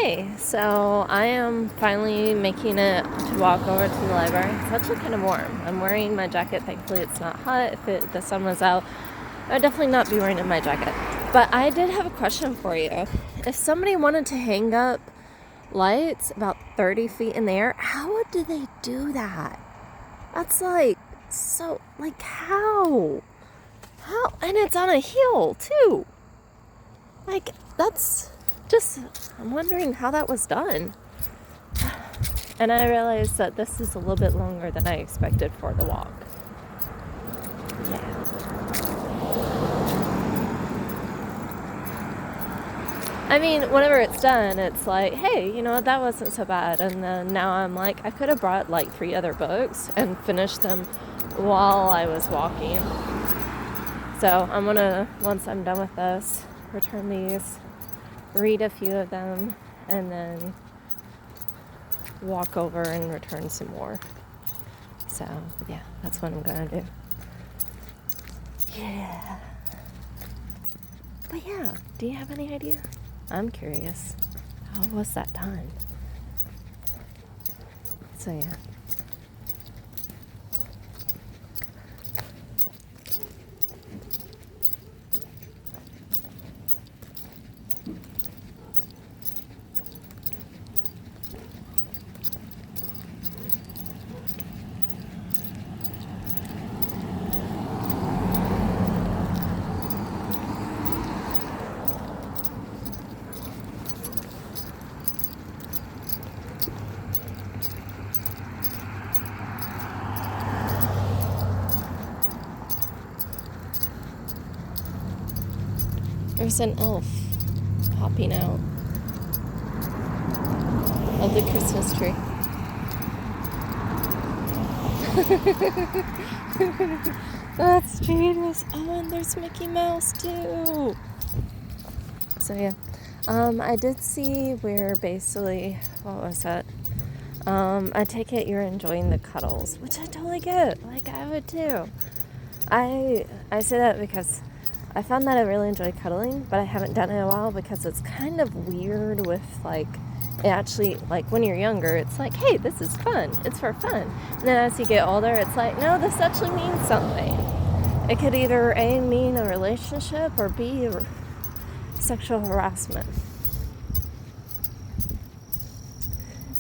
Hey, so I am finally making it to walk over to the library. It's actually kind of warm. I'm wearing my jacket. Thankfully, it's not hot. If the sun was out, I'd definitely not be wearing my jacket. But I did have a question for you. If somebody wanted to hang up lights about 30 feet in the air, how do they do that? That's how? How? And it's on a hill, too. That's just, I'm wondering how that was done. And I realized that this is a little bit longer than I expected for the walk. Yeah. I mean, whenever it's done, it's like, hey, that wasn't so bad. And then now I'm like, I could have brought like 3 other books and finished them while I was walking. So I'm gonna, once I'm done with this, return these, read a few of them, and then walk over and return some more. So yeah, that's what I'm gonna do. Yeah. But yeah, do you have any idea? I'm curious. How was that done? So yeah. There's an elf popping out of the Christmas tree. That's genius. Oh, and there's Mickey Mouse too. So yeah, I did see where basically, what was that? I take it you're enjoying the cuddles, which I totally get. Like I would too. I say that because I found that I really enjoy cuddling, but I haven't done it in a while because it's kind of weird with it actually, when you're younger, it's like, hey, this is fun. It's for fun. And then as you get older, it's like, no, this actually means something. It could either A, mean a relationship, or B, sexual harassment.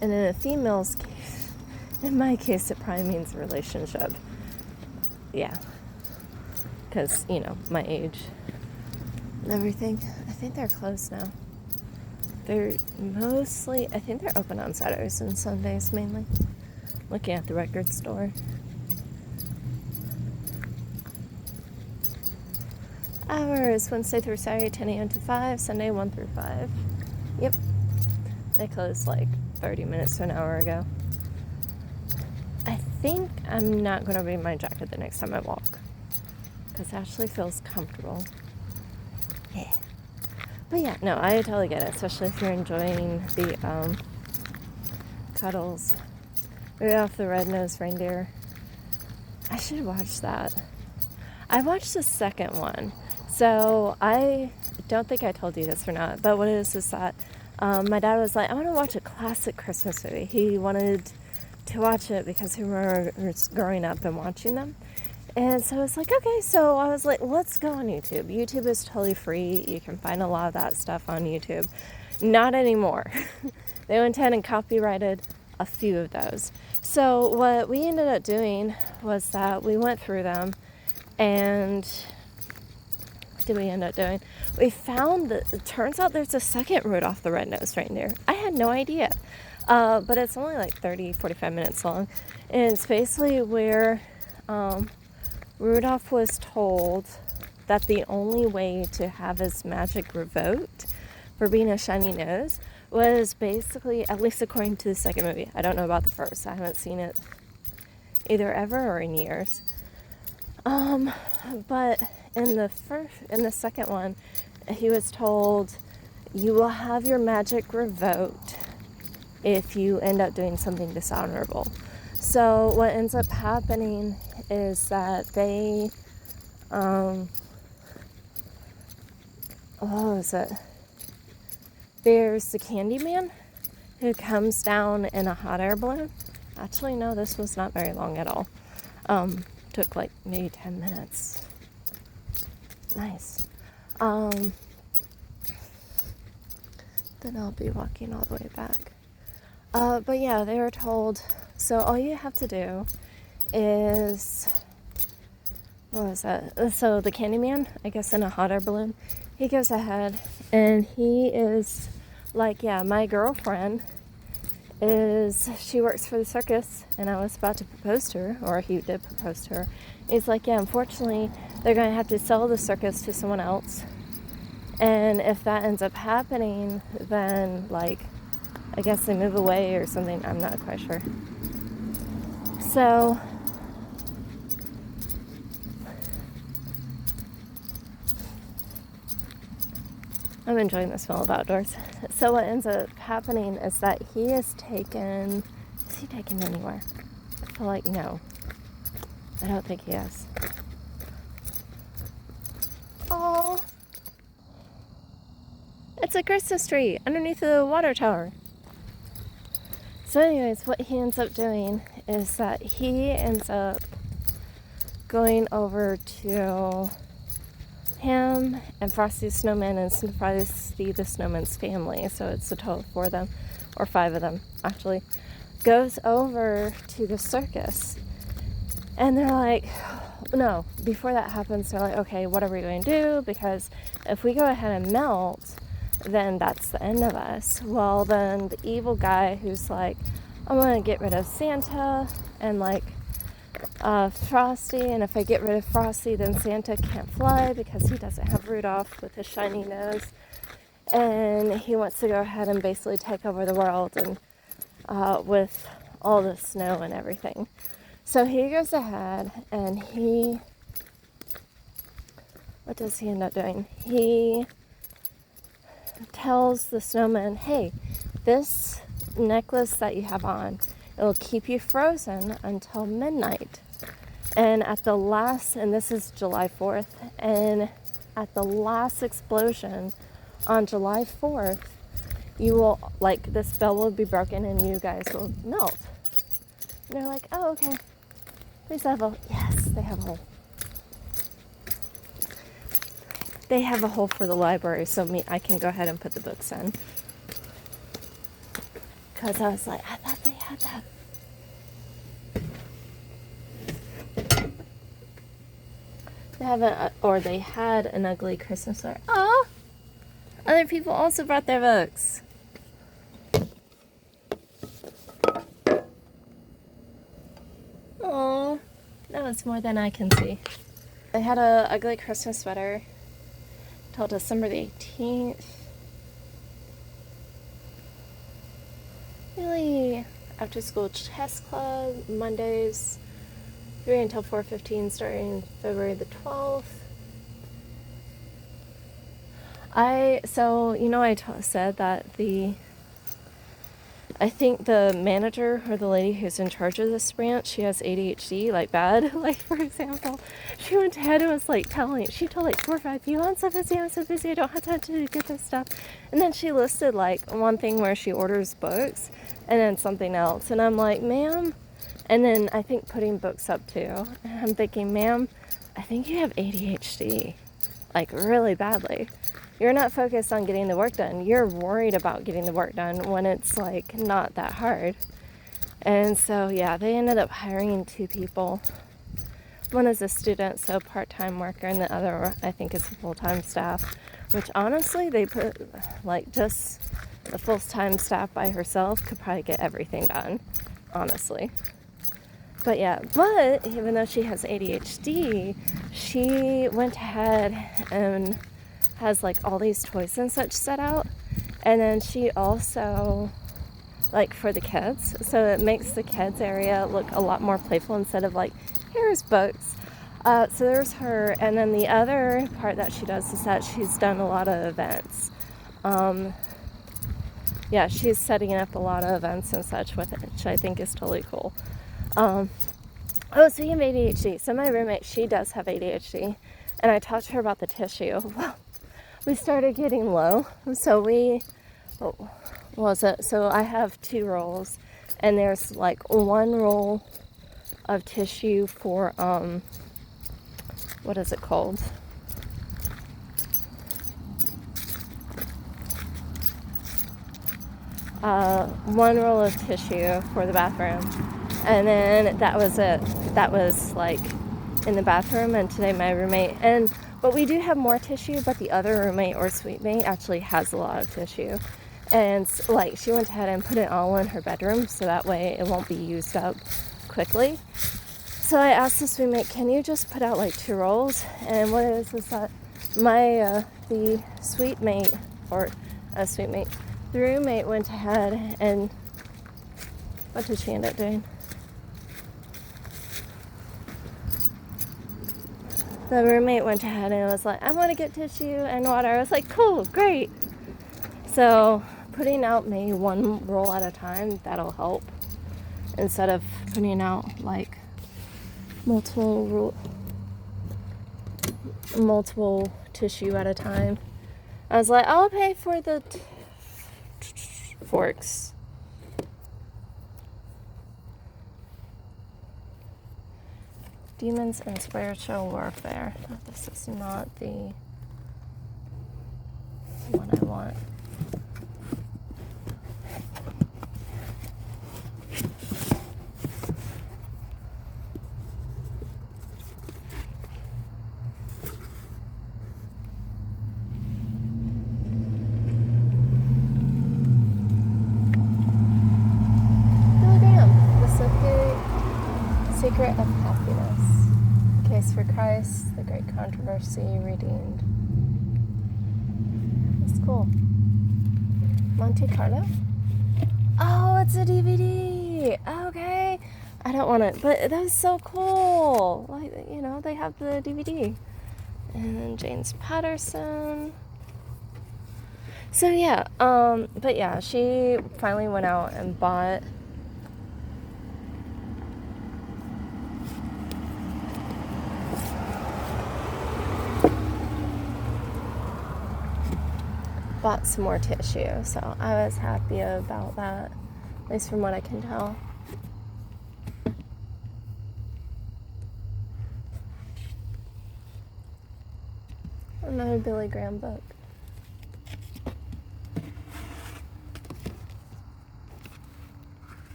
And in a female's case, in my case, it probably means a relationship. Yeah. Because, my age and everything. I think they're closed now. They're mostly, I think they're open on Saturdays and Sundays mainly. Looking at the record store. Hours, Wednesday through Saturday, 10 a.m. to 5, Sunday, 1 through 5. Yep. They closed 30 minutes to an hour ago. I think I'm not going to bring my jacket the next time I walk. Because it actually feels comfortable. Yeah. But yeah, no, I totally get it, especially if you're enjoying the cuddles. Rudolph the Red-Nosed Reindeer. I should watch that. I watched the second one. So I don't think I told you this or not, but what it is that my dad was like, I want to watch a classic Christmas movie. He wanted to watch it because he remembers growing up and watching them. And so it's like, okay, so I was like, let's go on YouTube. YouTube is totally free. You can find a lot of that stuff on YouTube. Not anymore. They went ahead and copyrighted a few of those. So what we ended up doing was that we went through them, and what did we end up doing? We found that it turns out there's a second Rudolph the Red-Nosed Reindeer. I had no idea. But it's only 30, 45 minutes long. And it's basically where Rudolph was told that the only way to have his magic revoked for being a shiny nose was basically, at least according to the second movie. I don't know about the first. I haven't seen it either ever or in years. But in the second one, he was told you will have your magic revoked if you end up doing something dishonorable. So what ends up happening is that they, what was it? There's the Candyman, who comes down in a hot air balloon. Actually, no, this was not very long at all. Took like maybe 10 minutes. Nice. Then I'll be walking all the way back. But yeah, they were told, so all you have to do is, what was that? So the Candyman, I guess in a hot air balloon, he goes ahead and he is like, yeah, my girlfriend she works for the circus, and I was about to propose to her, or he did propose to her. He's like, yeah, unfortunately, they're going to have to sell the circus to someone else. And if that ends up happening, then, like, I guess they move away or something. I'm not quite sure. So, I'm enjoying the smell of outdoors. So what ends up happening is that he is taken anywhere? I feel like no. I don't think he is. Oh, it's a Christmas tree underneath the water tower. So anyways, what he ends up doing is that he ends up going over to him and Frosty the Snowman and Frosty the Snowman's family, so it's a total of 4 of them, or 5 of them actually, goes over to the circus. And they're like, no, before that happens, they're like, okay, what are we going to do? Because if we go ahead and melt, then that's the end of us. Well, then the evil guy who's like, I'm going to get rid of Santa and like Frosty, and if I get rid of Frosty, then Santa can't fly because he doesn't have Rudolph with his shiny nose, and he wants to go ahead and basically take over the world and with all the snow and everything. So he goes ahead and what does he end up doing? He tells the snowman, hey, this necklace that you have on, it'll keep you frozen until midnight. And at the last, and this is July 4th, and at the last explosion on July 4th, you will, like, this spell will be broken and you guys will melt. And they're like, oh, okay. Please have a, yes, they have a hole. They have a hole for the library, so I can go ahead and put the books in. Because I was like, I thought they had that. They had an ugly Christmas sweater. Oh, other people also brought their books. Oh, that was more than I can see. They had a ugly Christmas sweater till December the 18th. Really, after school chess club, Mondays 3 until 4:15, starting February the 12th. I said that I think the manager or the lady who's in charge of this branch, she has ADHD, like bad. Like, for example, she went ahead and was like she told like 4 or 5 people, I'm so busy, I don't have time to get this stuff. And then she listed like one thing where she orders books and then something else. And I'm like, ma'am, and then I think putting books up too. And I'm thinking, ma'am, I think you have ADHD, like really badly. You're not focused on getting the work done. You're worried about getting the work done when it's like not that hard. And so yeah, they ended up hiring 2 people. One is a student, so part-time worker, and the other I think is a full-time staff, which honestly they put like just the full-time staff by herself could probably get everything done, honestly. But yeah, but even though she has ADHD, she went ahead and has like all these toys and such set out, and then she also like for the kids, so it makes the kids area look a lot more playful instead of like here's books. So there's her, and then the other part that she does is that she's done a lot of events. Yeah, she's setting up a lot of events and such with it, which I think is totally cool. Speaking of ADHD, so my roommate, she does have ADHD, and I talked to her about the tissue. Well, we started getting low, so we what was it? So I have 2 rolls, and there's like 1 roll of tissue for, what is it called? One roll of tissue for the bathroom, and then that was it. That was like in the bathroom. And today my roommate, but we do have more tissue, but the other roommate or suite mate actually has a lot of tissue, and like she went ahead and put it all in her bedroom so that way it won't be used up quickly. So I asked the suite mate, can you just put out like 2 rolls? And what it is that my the suite mate, or a suite mate, the roommate went ahead and, what did she end up doing? The roommate went ahead and was like, I want to get tissue and water. I was like, cool, great. So putting out maybe 1 roll at a time, that'll help. Instead of putting out like multiple tissue at a time. I was like, I'll pay for the forks. Demons and spiritual warfare. This is not the one I want. Secret of Happiness. Case for Christ, the Great Controversy, Redeemed. That's cool. Monte Carlo? Oh, it's a DVD! Okay. I don't want it, but that's so cool. Like, you know, they have the DVD. And then James Patterson. So yeah, but yeah, she finally went out and bought some more tissue, so I was happy about that, at least from what I can tell. Another Billy Graham book.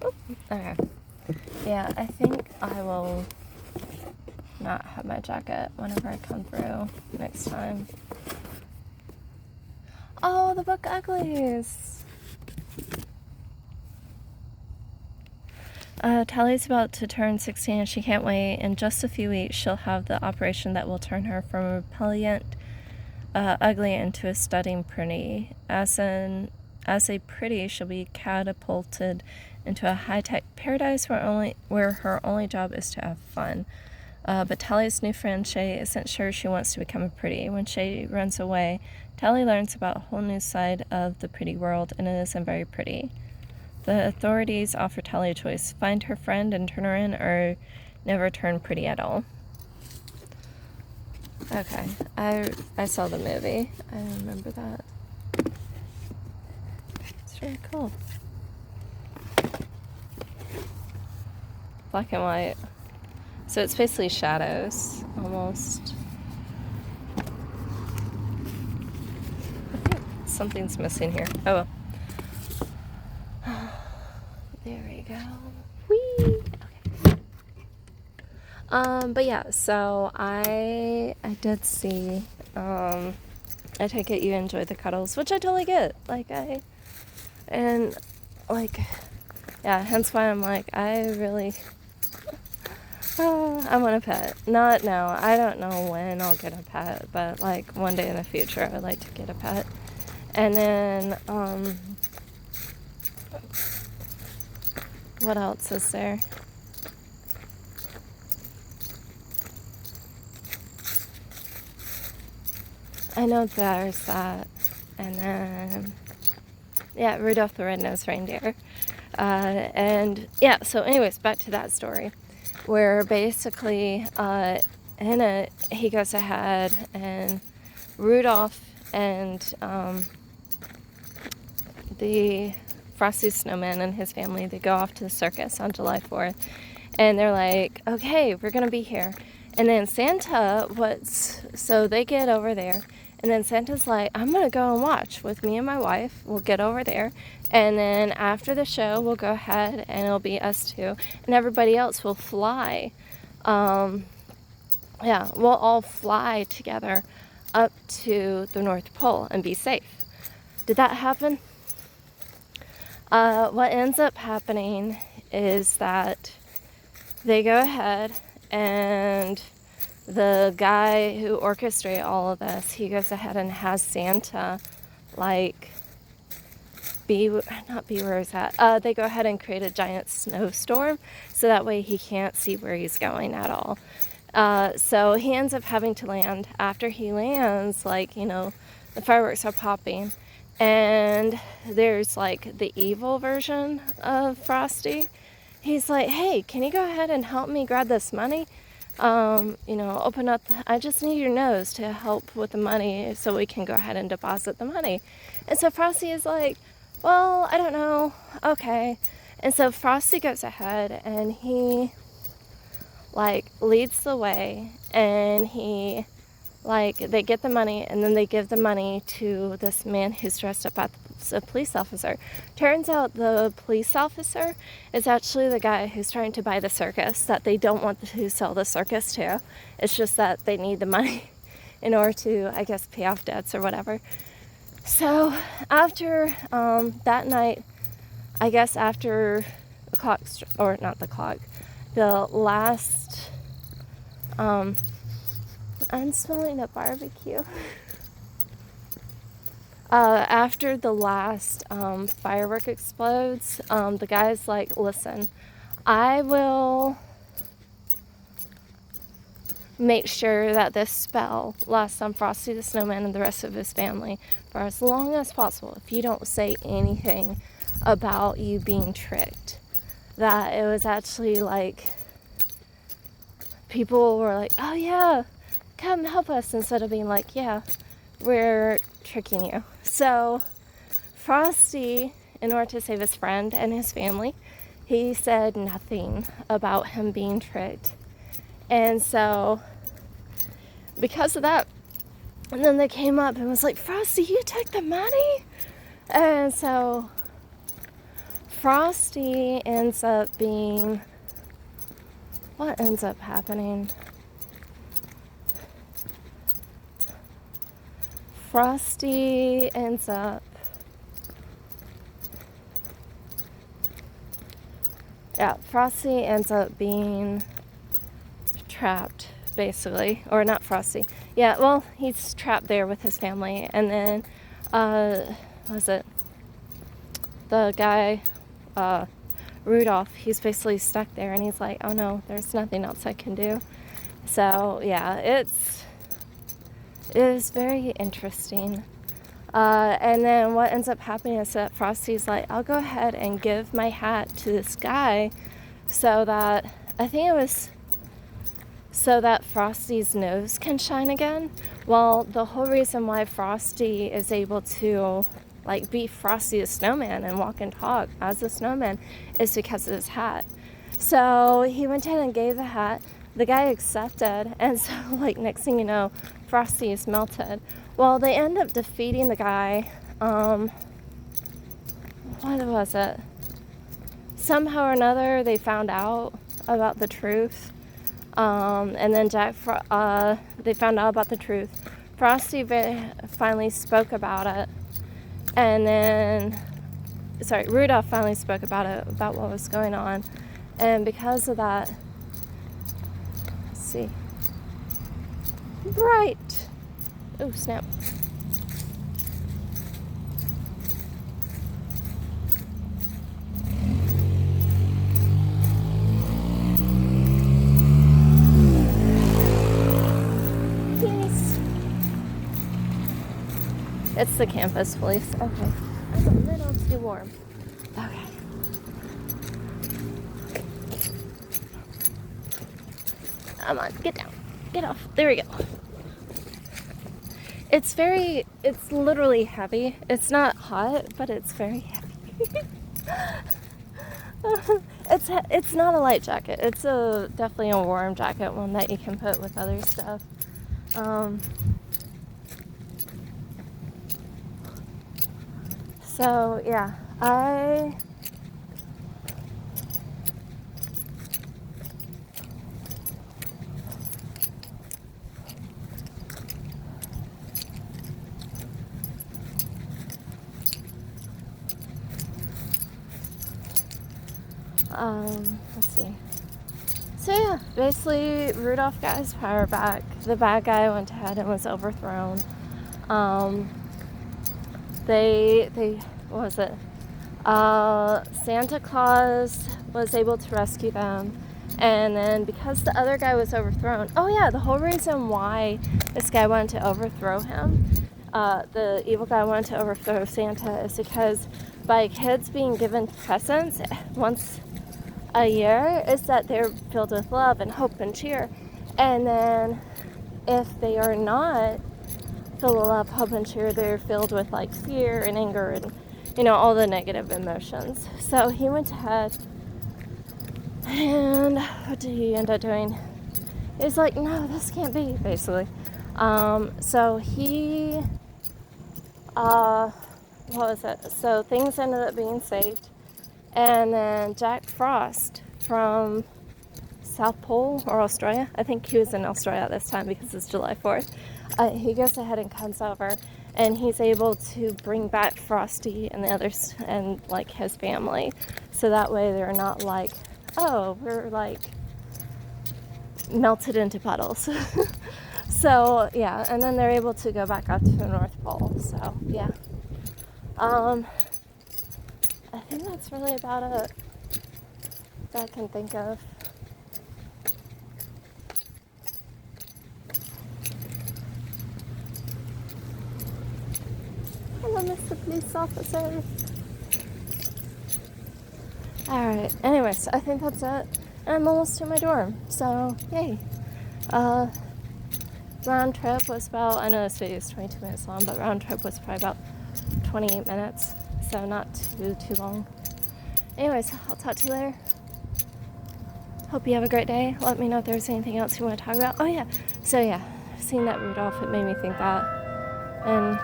Oh, okay. Yeah, I think I will not have my jacket whenever I come through next time. Oh, the book Uglies. Tally's about to turn 16 and she can't wait. In just a few weeks, she'll have the operation that will turn her from a repellent ugly into a stunning pretty. As a pretty, she'll be catapulted into a high-tech paradise where her only job is to have fun. But Tally's new friend, Shay, isn't sure she wants to become a pretty. When Shay runs away, Tally learns about a whole new side of the pretty world, and it isn't very pretty. The authorities offer Tally a choice: find her friend and turn her in, or never turn pretty at all. Okay, I saw the movie. I remember that. It's really cool. Black and white. So it's basically shadows, almost. I think something's missing here. Oh well. There we go. Whee! Okay. But yeah, so I did see, I take it you enjoyed the cuddles, which I totally get. Yeah, hence why I'm like, I really, I want a pet. Not now. I don't know when I'll get a pet, but like one day in the future I would like to get a pet. And then, what else is there? I know there's that. And then, yeah, Rudolph the Red-Nosed Reindeer. And yeah, so anyways, back to that story, where basically in it, he goes ahead and Rudolph and the Frosty Snowman and his family, they go off to the circus on July 4th. And they're like, okay, we're going to be here. And then Santa, so they get over there. And then Santa's like, I'm going to go and watch with me and my wife. We'll get over there. And then after the show, we'll go ahead and it'll be us two. And everybody else will fly. We'll all fly together up to the North Pole and be safe. Did that happen? What ends up happening is that they go ahead and the guy who orchestrated all of this, he goes ahead and has Santa, like, they go ahead and create a giant snowstorm so that way he can't see where he's going at all. So he ends up having to land. After he lands, the fireworks are popping. And there's, the evil version of Frosty. He's like, hey, can you go ahead and help me grab this money? Open up, I just need your nose to help with the money so we can go ahead and deposit the money. And so Frosty is like, well, I don't know. Okay. And so Frosty goes ahead and he, leads the way, and he, they get the money, and then they give the money to this man who's dressed up as a police officer. Turns out the police officer is actually the guy who's trying to buy the circus that they don't want to sell the circus to. It's just that they need the money in order to, I guess, pay off debts or whatever. So after that night, I guess after the clock, or not the clock, the last, I'm smelling a barbecue. After the last firework explodes, the guy's like, listen, I will make sure that this spell lasts on Frosty the Snowman and the rest of his family for as long as possible if you don't say anything about you being tricked. That it was actually people were like, oh yeah, come help us, instead of being like, yeah, we're tricking you. So Frosty, in order to save his friend and his family, he said nothing about him being tricked. And so because of that, and then they came up and was like, Frosty, you took the money? And so Frosty ends up being, what ends up happening? Frosty ends up being trapped, basically. Or not Frosty. Yeah, well, he's trapped there with his family. And then, the guy, Rudolph, he's basically stuck there, and he's like, oh no, there's nothing else I can do. So, yeah, it is very interesting. And then what ends up happening is that Frosty's like, I'll go ahead and give my hat to this guy so that Frosty's nose can shine again. Well, the whole reason why Frosty is able to be Frosty the Snowman and walk and talk as a snowman is because of his hat. So he went ahead and gave the hat. The guy accepted, and so next thing you know, Frosty is melted. Well, they end up defeating the guy. What was it? Somehow or another, they found out about the truth. And then they found out about the truth. Frosty finally spoke about it. And then, Rudolph finally spoke about it, about what was going on. And because of that, let's see. Right. Oh, snap. It's the campus police. Okay. It's a little too warm. Okay. Come on, get down. Get off. There we go. it's literally heavy. It's not hot, but it's very heavy. It's not a light jacket. It's definitely a warm jacket, one that you can put with other stuff. So yeah, let's see. So yeah, basically Rudolph got his power back. The bad guy went ahead and was overthrown. What was it? Santa Claus was able to rescue them. And then because the other guy was overthrown, oh yeah, the whole reason why this guy wanted to overthrow him, the evil guy wanted to overthrow Santa, is because by kids being given presents once a year, is that they're filled with love and hope and cheer. And then if they are not filled with love, hope, and cheer, they're filled with like fear and anger and, you know, all the negative emotions. So he went ahead, and what did he end up doing? He was like, no, this can't be, basically. So he, what was it? So things ended up being saved. And then Jack Frost from South Pole or Australia, I think he was in Australia at this time because it's July 4th, he goes ahead and comes over, and he's able to bring back Frosty and the others and like his family, so that way they're not like, oh, we're like melted into puddles. So yeah, and then they're able to go back up to the North Pole. So yeah, I think that's really about it that I can think of. Hello, Mr. Police Officer. Alright, anyways, I think that's it. And I'm almost to my dorm, so yay. Round trip was about, I know this video is 22 minutes long, but round trip was probably about 28 minutes, so not too long. Anyways, I'll talk to you later. Hope you have a great day. Let me know if there's anything else you want to talk about. Oh yeah, so yeah, seeing that Rudolph, it made me think that. And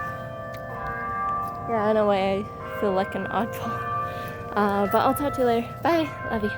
yeah, in a way, I feel like an oddball. But I'll talk to you later. Bye. Love you.